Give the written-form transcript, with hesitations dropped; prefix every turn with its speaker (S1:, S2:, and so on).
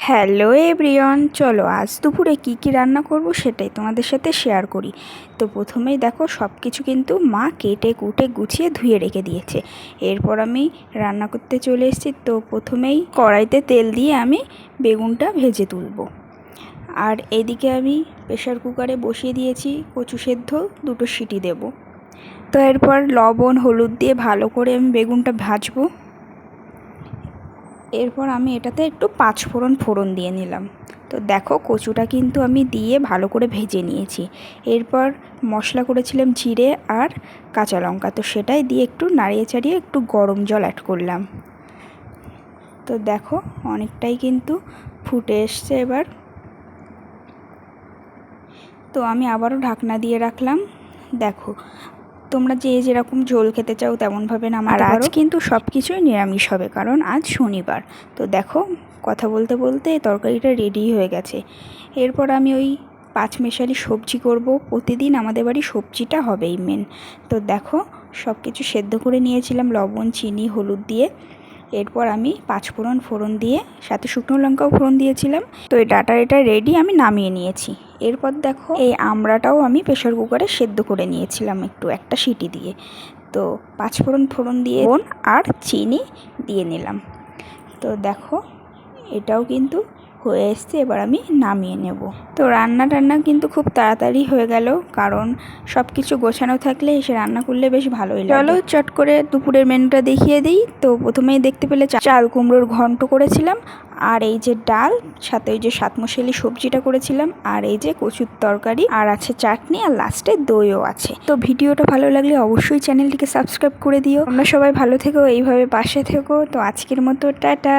S1: Hello everyone, চলো আজ দুপুরে কী রান্না করব সেটাই তোমাদের সাথে শেয়ার করি। তো প্রথমেই দেখো সব কিছু কিন্তু মা কেটে কুটে গুছিয়ে ধুয়ে রেখে দিয়েছে। এরপর আমি রান্না করতে চলে এসেছি। তো প্রথমেই কড়াইতে তেল দিয়ে আমি বেগুনটা ভেজে তুলব। আর এদিকে আমি প্রেশার কুকারে বসিয়ে দিয়েছি কচু সেদ্ধ, 2টো সিটি দেব। তো এরপর লবণ হলুদ দিয়ে ভালো করে আমি বেগুনটা ভাজবো। এরপর আমি এটাতে একটু 5 ফোড়ন দিয়ে নিলাম। তো দেখো কচুটা কিন্তু আমি দিয়ে ভালো করে ভেজে নিয়েছি। এরপর মশলা করেছিলাম জিরে আর কাঁচা লঙ্কা, তো সেটাই দিয়ে একটু নাড়িয়ে চাড়িয়ে একটু গরম জল অ্যাড করলাম। তো দেখো অনেকটাই কিন্তু ফুটে এসছে এবার। তো আমি আবারও ঢাকনা দিয়ে রাখলাম। দেখো তোমরা যে যেরকম ঝোল খেতে চাও তেমনভাবে নামাতে পারো। আজ কিন্তু সব কিছুই নিরামিষ হবে, কারণ আজ শনিবার। তো দেখো কথা বলতে বলতে তরকারিটা রেডি হয়ে গেছে। এরপর আমি ওই 5 মেশালি সবজি করব। প্রতিদিন আমাদের বাড়ি সবজিটা হবেই মেন। তো দেখো সব কিছু সেদ্ধ করে নিয়েছিলাম লবণ চিনি হলুদ দিয়ে। এরপর আমি 5 ফোড়ন দিয়ে সাথে শুকনো লঙ্কাও ফোড়ন দিয়েছিলাম। তো এই এটা রেডি, আমি নামিয়ে নিয়েছি। এরপর দেখো এই আমড়াটাও আমি প্রেশার কুকারে সেদ্ধ করে নিয়েছিলাম একটা সিটি দিয়ে। তো 5 ফোড়ন দিয়ে লবণ আর চিনি দিয়ে নিলাম। তো দেখো এটাও কিন্তু হয়ে এসছে, এবার আমি নামিয়ে নেব। তো রান্না কিন্তু খুব তাড়াতাড়ি হয়ে গেল, কারণ সব কিছু গোছানো থাকলে এসে রান্না করলে বেশ ভালোই লাগে। চলো চট করে দুপুরের মেনুটা দেখিয়ে দিই। তো প্রথমেই দেখতে পেলে চাল কুমড়োর ঘন্ট করেছিলাম, আর এই যে ডাল, সাথে ওই যে 7 মশালি সবজিটা করেছিলাম, আর এই যে কচুর তরকারি, আর আছে চাটনি, আর লাস্টে দইও আছে। তো ভিডিওটা ভালো লাগলে অবশ্যই চ্যানেলটিকে সাবস্ক্রাইব করে দিও। তোমরা সবাই ভালো থেকো, এইভাবে পাশে থেকো। তো আজকের মতো টাটা।